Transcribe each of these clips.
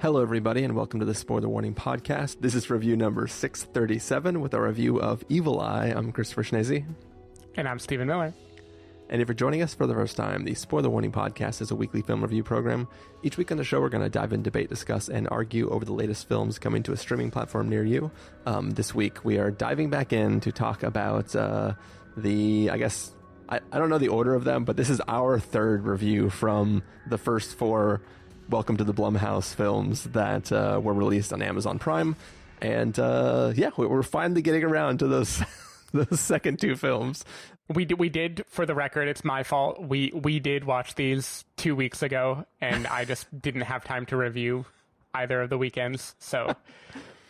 Hello, everybody, and welcome to the Spoiler Warning Podcast. This is review number 637 with our review of Evil Eye. I'm Christopher Schnese. And I'm Stephen Miller. And if you're joining us for the first time, the Spoiler Warning Podcast is a weekly film review program. Each week on the show, we're going to dive in, debate, discuss, and argue over the latest films coming to a streaming platform near you. This week, we are diving back in to talk about I don't know the order of them, but this is our third review from the first four Welcome to the Blumhouse films that were released on Amazon Prime. And we're finally getting around to those second two films. We did, for the record, it's my fault. We did watch these 2 weeks ago, and I just didn't have time to review either of the weekends. So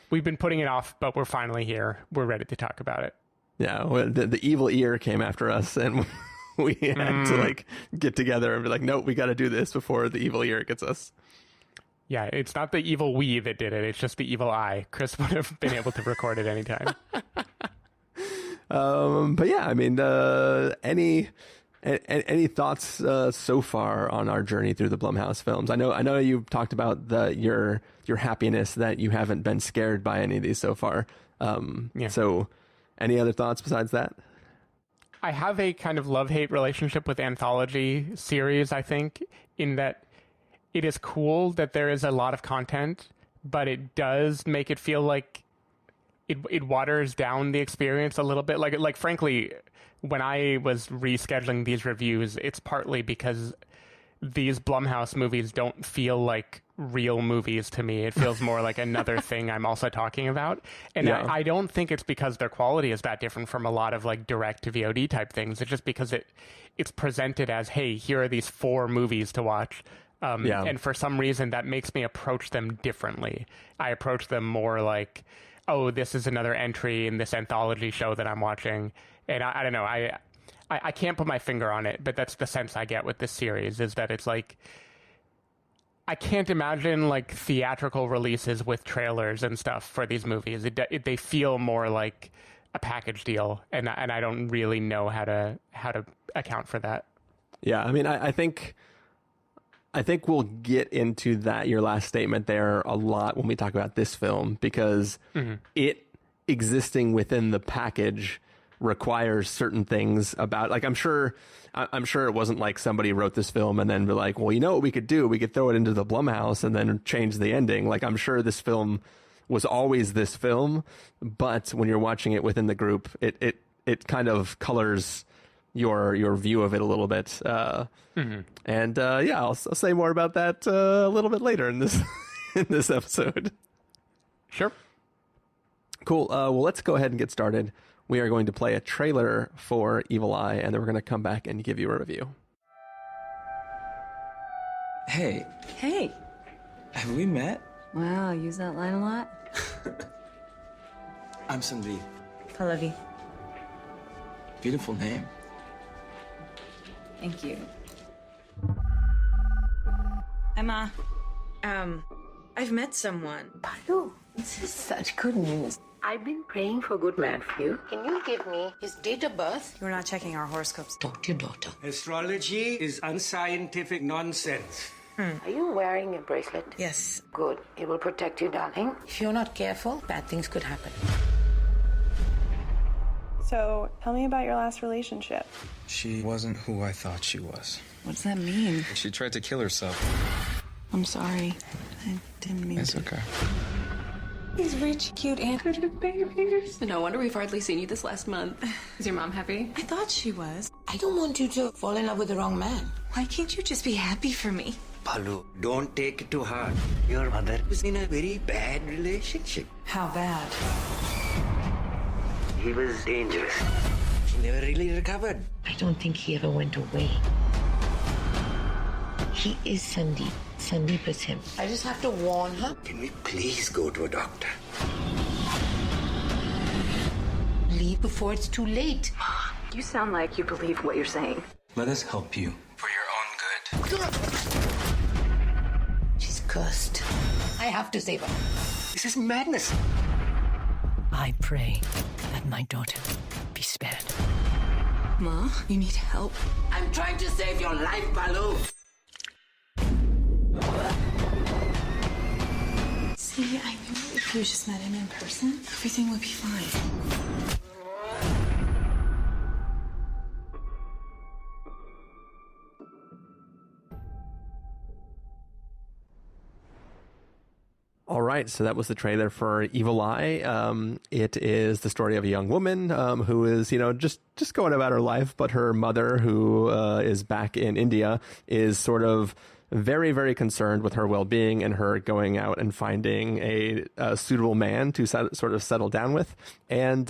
we've been putting it off, but we're finally here. We're ready to talk about it. Yeah, well, the evil ear came after us, and we had to get together and be like, nope, we got to do this before the evil ear gets us. Yeah, it's not the evil we that did it. It's just the evil eye. Chris would have been able to record it anytime. But yeah, I mean, any thoughts so far on our journey through the Blumhouse films? I know you've talked about your happiness that you haven't been scared by any of these so far. So any other thoughts besides that? I have a kind of love-hate relationship with anthology series, I think, in that it is cool that there is a lot of content, but it does make it feel like it waters down the experience a little bit. Like frankly, when I was rescheduling these reviews, it's partly because these Blumhouse movies don't feel like real movies to me. It feels more like another thing I'm also talking about. And yeah. I don't think it's because their quality is that different from a lot of like direct to VOD type things. It's just because it's presented as, hey, here are these 4 movies to watch. And for some reason that makes me approach them differently. I approach them more like, oh, this is another entry in this anthology show that I'm watching. And I don't know, I can't put my finger on it, but that's the sense I get with this series, is that it's like, I can't imagine like theatrical releases with trailers and stuff for these movies. They feel more like a package deal, and I don't really know how to account for that. Yeah, I mean, I think we'll get into that, your last statement there, a lot when we talk about this film, because it existing within the package requires certain things about, like, I'm sure it wasn't like somebody wrote this film and then be like, well, you know what we could do? We could throw it into the Blumhouse and then change the ending. Like, I'm sure this film was always this film, but when you're watching it within the group, it kind of colors your view of it a little bit. And I'll say more about that a little bit later in this in this episode. Sure. Cool. Well, let's go ahead and get started. We are going to play a trailer for Evil Eye, and then we're going to come back and give you a review. Hey. Hey. Have we met? Wow, use that line a lot? I'm Sunita. Pallavi. Beautiful name. Thank you. Emma. I've met someone. Balu, this is such good news. I've been praying for a good man for you. Can you give me his date of birth? You're not checking our horoscopes. Talk to your daughter. Astrology is unscientific nonsense. Are you wearing a bracelet? Yes. Good. It will protect you, darling. If you're not careful, bad things could happen. So, tell me about your last relationship. She wasn't who I thought she was. What does that mean? She tried to kill herself. I'm sorry. I didn't mean It's to. okay. He's rich, cute, and good babies. No wonder we've hardly seen you this last month. Is your mom happy? I thought she was. I don't want you to fall in love with the wrong man. Why can't you just be happy for me? Balu, don't take it to heart. Your mother was in a very bad relationship. How bad? He was dangerous. She never really recovered. I don't think he ever went away. He is Sandeep. Sandeep is him. I just have to warn her. Can we please go to a doctor? Leave before it's too late. You sound like you believe what you're saying. Let us help you. For your own good. She's cursed. I have to save her. This is madness. I pray that my daughter be spared. Ma, you need help. I'm trying to save your life, Balu. See, I knew if you just met him in person, everything would be fine. All right, so that was the trailer for Evil Eye. It is the story of a young woman who is, just going about her life, but her mother, who is back in India, is sort of very, very concerned with her well-being and her going out and finding a suitable man to sort of settle down with. And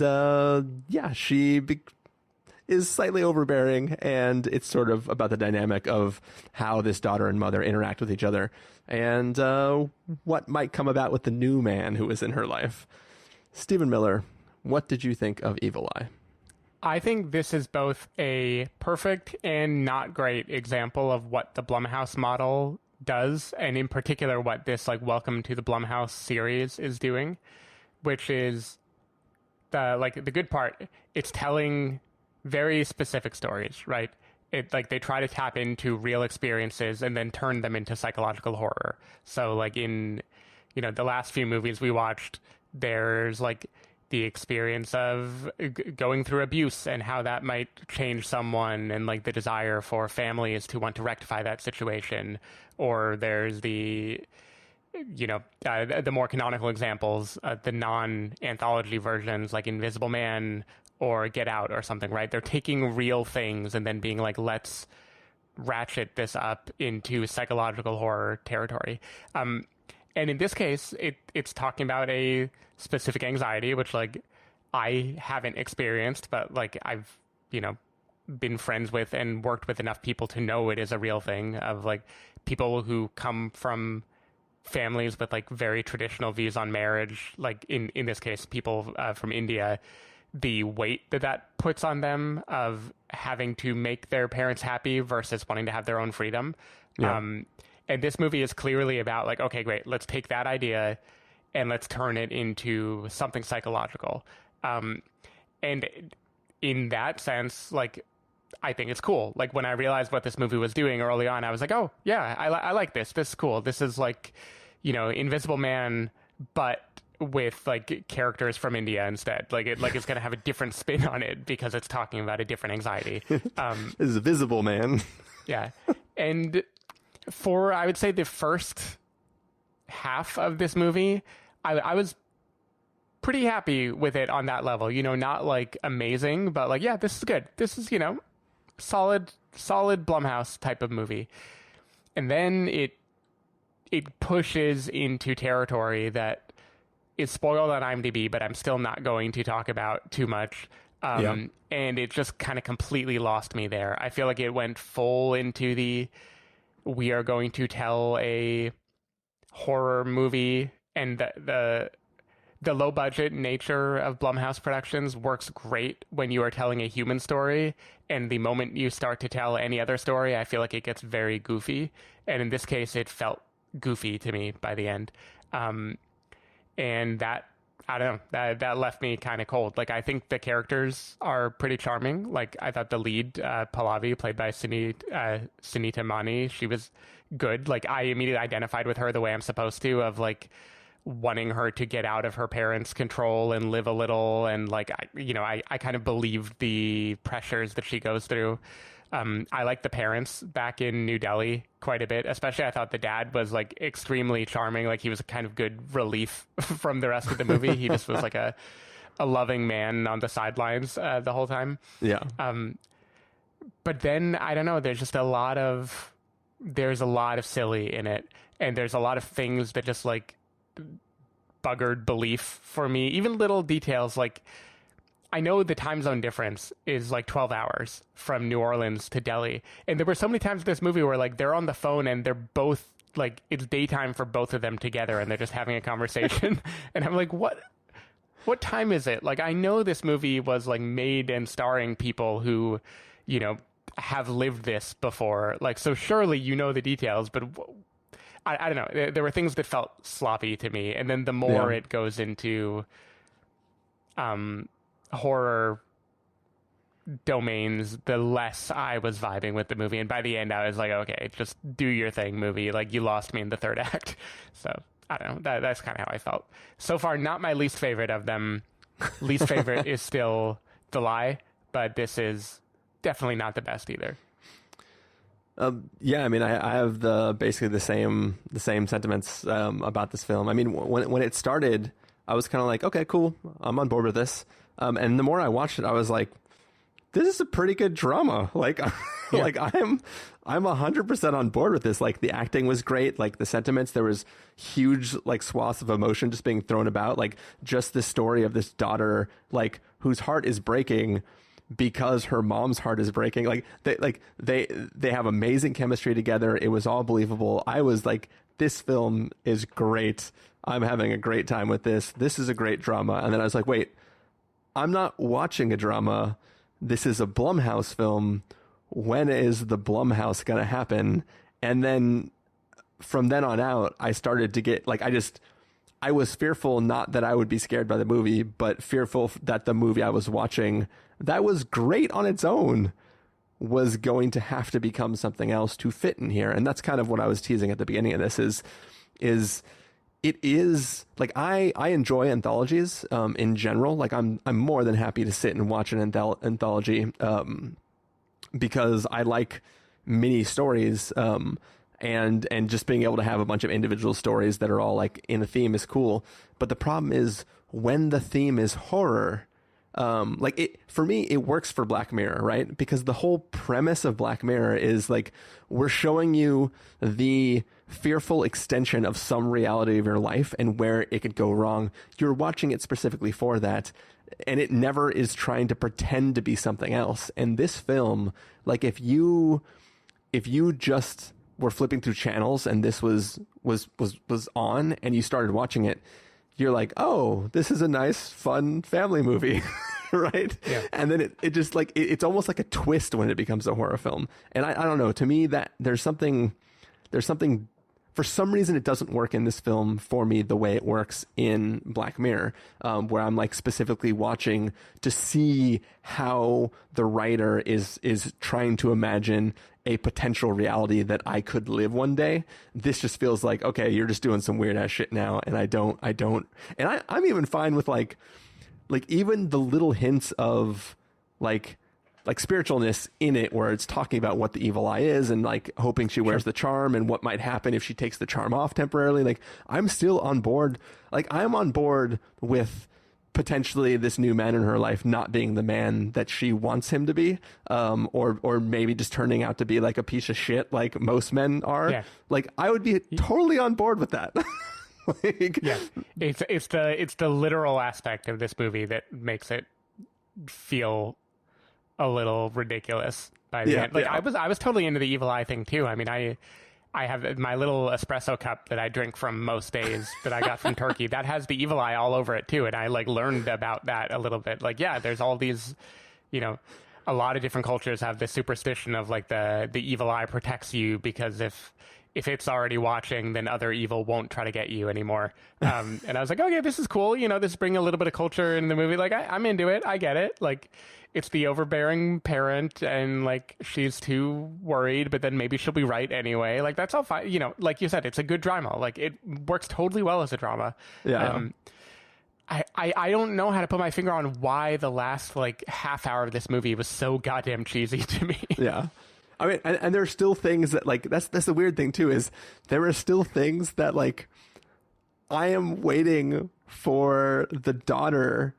she is slightly overbearing, and it's sort of about the dynamic of how this daughter and mother interact with each other and what might come about with the new man who is in her life. Stephen Miller, what did you think of Evil Eye? I think this is both a perfect and not great example of what the Blumhouse model does, and in particular what this Welcome to the Blumhouse series is doing, which is the good part. It's telling very specific stories, right? They try to tap into real experiences and then turn them into psychological horror. So in the last few movies we watched, there's the experience of going through abuse and how that might change someone, and the desire for families to want to rectify that situation. Or there's the more canonical examples, the non-anthology versions like Invisible Man or Get Out or something, right? They're taking real things and then being let's ratchet this up into psychological horror territory. And in this case, it's talking about a specific anxiety, which I haven't experienced, but I've, been friends with and worked with enough people to know it is a real thing, of people who come from families with very traditional views on marriage, in this case, people from India. The weight that puts on them of having to make their parents happy versus wanting to have their own freedom. Yeah. And this movie is clearly about okay, great, let's take that idea and let's turn it into something psychological. And in that sense, I think it's cool. When I realized what this movie was doing early on, I was oh yeah, I like this. This is cool. This is Invisible Man, but with characters from India instead. It's going to have a different spin on it because it's talking about a different anxiety. This is a Visible Man. Yeah. And for, I would say, the first half of this movie, I was pretty happy with it on that level. Not amazing, but yeah, this is good. This is, solid Blumhouse type of movie. And then it pushes into territory that is spoiled on IMDb, but I'm still not going to talk about too much. And it just kind of completely lost me there. I feel it went full into we are going to tell a horror movie, and the low budget nature of Blumhouse Productions works great when you are telling a human story. And the moment you start to tell any other story, I feel it gets very goofy. And in this case, it felt goofy to me by the end. And that, I don't know, that left me kind of cold. I think the characters are pretty charming. I thought the lead, Pallavi, played by Sunita Mani, she was good. I immediately identified with her the way I'm supposed to, of wanting her to get out of her parents' control and live a little. And I kind of believed the pressures that she goes through. I like the parents back in New Delhi quite a bit. Especially, I thought the dad was extremely charming. He was a kind of good relief from the rest of the movie. He just was a loving man on the sidelines the whole time. Yeah. But then I don't know. There's just a lot of silly in it, and there's a lot of things that just buggered belief for me. Even little details I know the time zone difference is 12 hours from New Orleans to Delhi. And there were so many times in this movie where they're on the phone and they're both it's daytime for both of them together and they're just having a conversation. And I'm what time is it? I know this movie was made and starring people who, have lived this before. So surely the details, but I don't know. There were things that felt sloppy to me. And then the more it goes into, horror domains, the less I was vibing with the movie. And by the end, I was okay, just do your thing, movie. You lost me in the third act. So I don't know. That's kind of how I felt. So far, not my least favorite of them. Least favorite is still The Lie, but this is definitely not the best either. Yeah, I mean, I have basically the same sentiments about this film. I mean, when it started, I was kind of like, okay, cool, I'm on board with this. And the more I watched it, I was like, this is a pretty good drama. Like, like I'm 100% on board with this. Like, the acting was great. Like, the sentiments, there was huge like swaths of emotion just being thrown about. Like, just the story of this daughter, like, whose heart is breaking because her mom's heart is breaking. Like, they have amazing chemistry together. It was all believable. I was like, this film is great. I'm having a great time with this. This is a great drama. And then I was like, wait, I'm not watching a drama. This is a Blumhouse film. When is the Blumhouse going to happen? And then from then on out, I started to get like, I was fearful, not that I would be scared by the movie, but fearful that the movie I was watching that was great on its own was going to have to become something else to fit in here. And that's kind of what I was teasing at the beginning of this is it is like, I enjoy anthologies, in general. Like I'm more than happy to sit and watch an anthology, because I like mini stories, and just being able to have a bunch of individual stories that are all like in a theme is cool. But the problem is when the theme is horror, like it, for me, it works for Black Mirror, right? Because the whole premise of Black Mirror is like, we're showing you the fearful extension of some reality of your life and where it could go wrong. You're watching it specifically for that. And it never is trying to pretend to be something else. And this film, like if you just were flipping through channels and this was on and you started watching it, you're like, oh, this is a nice, fun family movie, right? Yeah. And then it just like, it's almost like a twist when it becomes a horror film. And I don't know, to me that there's something, for some reason it doesn't work in this film for me the way it works in Black Mirror, where I'm like specifically watching to see how the writer is trying to imagine a potential reality that I could live one day. This just feels like, okay, you're just doing some weird ass shit now. And I don't, and I'm even fine with like even the little hints of like spiritualness in it, where it's talking about what the evil eye is and like hoping she wears the charm and what might happen if she takes the charm off temporarily. Like I'm still on board. Like I'm on board with potentially this new man in her life not being the man that she wants him to be, or maybe just turning out to be like a piece of shit like most men are. Yeah. Like I would be totally on board with that. Like, yeah, it's the literal aspect of this movie that makes it feel a little ridiculous by the end. Like I was totally into the evil eye thing too. I mean, I have my little espresso cup that I drink from most days that I got from Turkey that has the evil eye all over it too. And I like learned about that a little bit. Like, yeah, there's all these, you know, a lot of different cultures have this superstition of like the evil eye protects you because if it's already watching, then other evil won't try to get you anymore. And I was like, okay, this is cool. You know, this is bringing a little bit of culture in the movie. Like I'm into it. I get it. Like it's the overbearing parent and like she's too worried, but then maybe she'll be right anyway. Like that's all fine. You know, like you said, it's a good drama. Like it works totally well as a drama. Yeah. I don't know how to put my finger on why the last like half hour of this movie was so goddamn cheesy to me. Yeah. I mean, and there are still things that like, that's the weird thing too, is there are still things that like, I am waiting for the daughter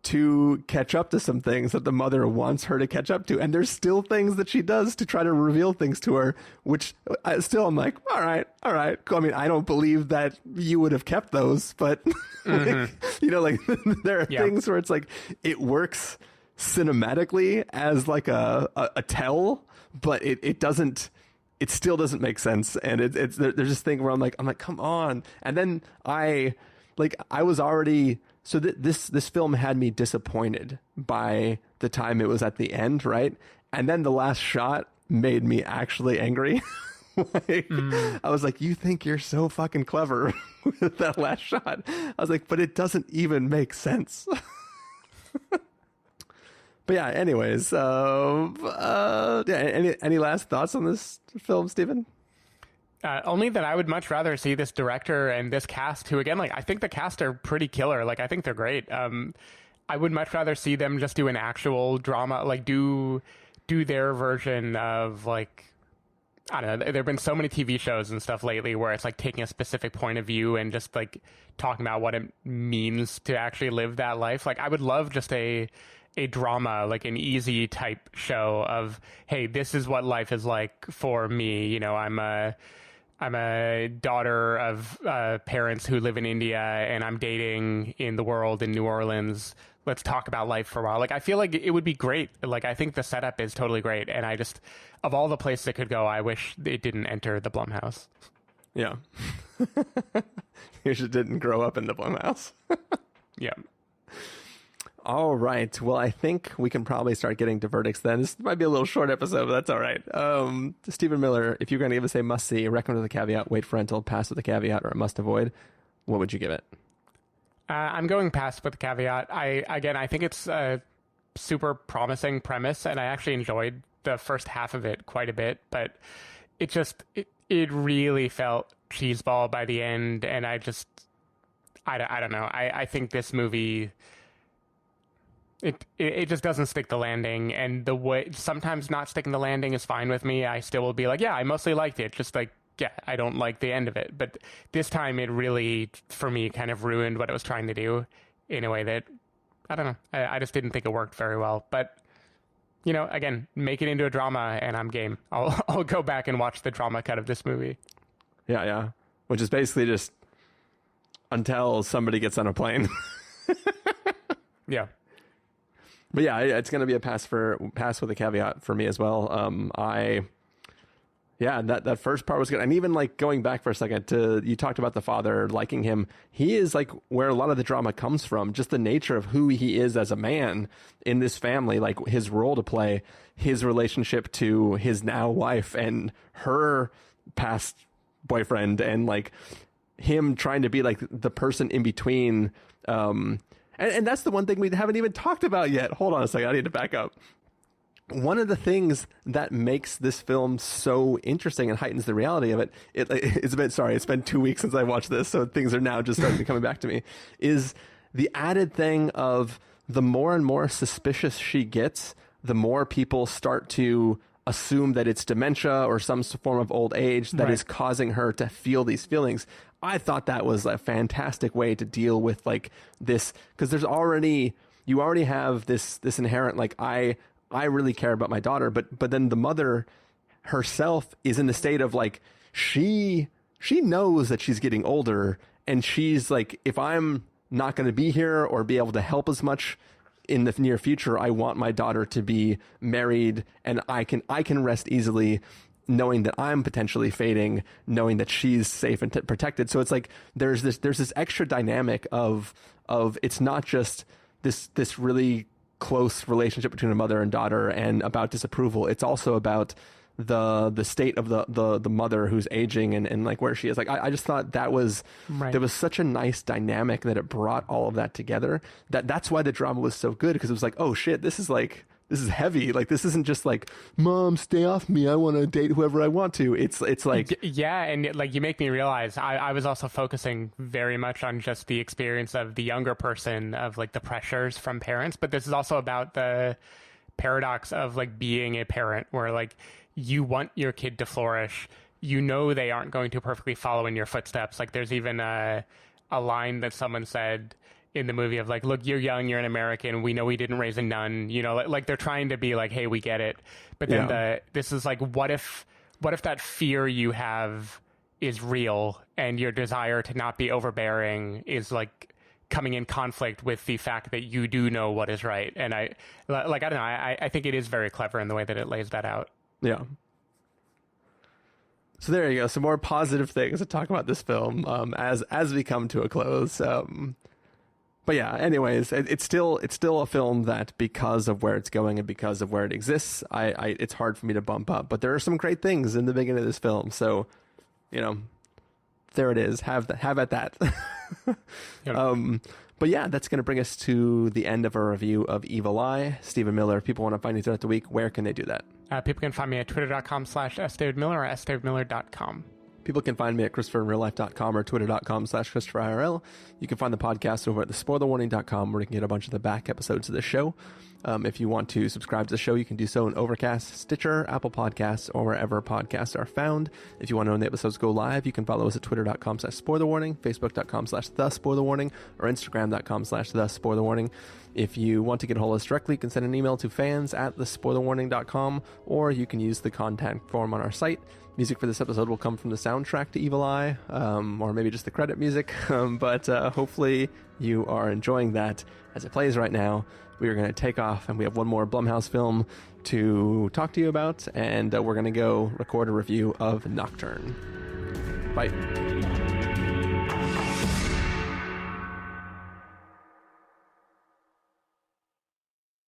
to catch up to some things that the mother wants her to catch up to. And there's still things that she does to try to reveal things to her, which I'm like, all right. Cool. I mean, I don't believe that you would have kept those, but like, you know, like there are things where it's like, it works cinematically as like a tell, but it still doesn't make sense. And there's this thing where I'm like, come on. And then I was already, so this film had me disappointed by the time it was at the end, right? And then the last shot made me actually angry. I was like, you think you're so fucking clever with that last shot. I was like, but it doesn't even make sense. But yeah, anyways, any last thoughts on this film, Stephen? Only that I would much rather see this director and this cast, who again, like, I think the cast are pretty killer. Like, I think they're great. I would much rather see them just do an actual drama, like do their version of, like, I don't know. There've been so many TV shows and stuff lately where it's like taking a specific point of view and just like talking about what it means to actually live that life. Like, I would love just a drama, like an easy type show of, hey, this is what life is like for me. You know, I'm a daughter of parents who live in India, and I'm dating in the world in New Orleans. Let's talk about life for a while. Like, I feel like it would be great. Like, I think the setup is totally great. And I just, of all the places it could go, I wish it didn't enter the Blumhouse. Yeah. You just didn't grow up in the Blumhouse. Yeah. All right. Well, I think we can probably start getting to verdicts then. This might be a little short episode, but that's all right. Stephen Miller, if you're going to give us a must-see, recommend with a caveat, wait for rental, pass with a caveat, or a must-avoid, what would you give it? I'm going pass with a caveat. I think it's a super promising premise, and I actually enjoyed the first half of it quite a bit, but it really felt cheeseball by the end, and I don't know. I think this movie... It just doesn't stick the landing, and the way sometimes not sticking the landing is fine with me. I still will be like, yeah, I mostly liked it. Just like, yeah, I don't like the end of it. But this time it really, for me, kind of ruined what it was trying to do in a way that, I don't know. I just didn't think it worked very well. But, you know, again, make it into a drama and I'm game. I'll go back and watch the drama cut of this movie. Yeah. Which is basically just until somebody gets on a plane. Yeah. But yeah, it's going to be a pass with a caveat for me as well. That first part was good. And even like going back for a second you talked about the father liking him. He is like where a lot of the drama comes from, just the nature of who he is as a man in this family, like his role to play, his relationship to his now wife and her past boyfriend, and like him trying to be like the person in between, and that's the one thing we haven't even talked about yet. Hold on a second. I need to back up. One of the things that makes this film so interesting and heightens the reality of it, it's been 2 weeks since I watched this, so things are now just starting coming back to me, is the added thing of the more and more suspicious she gets, the more people start to assume that it's dementia or some form of old age that is causing her to feel these feelings. I thought that was a fantastic way to deal with like this, because you already have this inherent, like, I really care about my daughter, but then the mother herself is in the state of like, she knows that she's getting older, and she's like, if I'm not going to be here or be able to help as much in the near future, I want my daughter to be married, and I can rest easily knowing that I'm potentially fading, knowing that she's safe and protected. So it's like there's this extra dynamic of it's not just this really close relationship between a mother and daughter and about disapproval. It's also about the state of the mother who's aging and like where she is. Like I just thought that was there was such a nice dynamic that it brought all of that together. That's why the drama was so good, because it was like, oh shit, this is heavy. Like, this isn't just like, Mom, stay off me, I want to date whoever I want to. It's like, yeah, and like, you make me realize I was also focusing very much on just the experience of the younger person, of like the pressures from parents, but this is also about the paradox of like being a parent, where like you want your kid to flourish, you know they aren't going to perfectly follow in your footsteps. Like, there's even a line that someone said in the movie of like, look, you're young, you're an American, we know we didn't raise a nun, you know, like they're trying to be like, hey, we get it. But then this is like, what if that fear you have is real, and your desire to not be overbearing is like coming in conflict with the fact that you do know what is right. And I don't know, I think it is very clever in the way that it lays that out. Yeah. So there you go. Some more positive things to talk about this film as we come to a close. But yeah, anyways, it's still a film that, because of where it's going and because of where it exists, it's hard for me to bump up. But there are some great things in the beginning of this film, so you know, there it is. Have at that. Yep. But yeah, that's going to bring us to the end of our review of Evil Eye. Stephen Miller, if people want to find you throughout the week, where can they do that? People can find me at twitter.com/sdavidmiller or sdavidmiller.com. People can find me at ChristopherInRealLife.com or Twitter.com/ChristopherIRL. You can find the podcast over at thespoilerwarning.com, where you can get a bunch of the back episodes of the show. If you want to subscribe to the show, you can do so in Overcast, Stitcher, Apple Podcasts, or wherever podcasts are found. If you want to know when the episodes go live, you can follow us at Twitter.com/SpoilerWarning, Facebook.com/TheSpoilerWarning, or Instagram.com/TheSpoilerWarning. If you want to get a hold of us directly, you can send an email to fans@thespoilerwarning.com, or you can use the contact form on our site. Music for this episode will come from the soundtrack to Evil Eye, or maybe just the credit music, but hopefully you are enjoying that as it plays right now. We are going to take off, and we have one more Blumhouse film to talk to you about, and we're going to go record a review of Nocturne. Bye.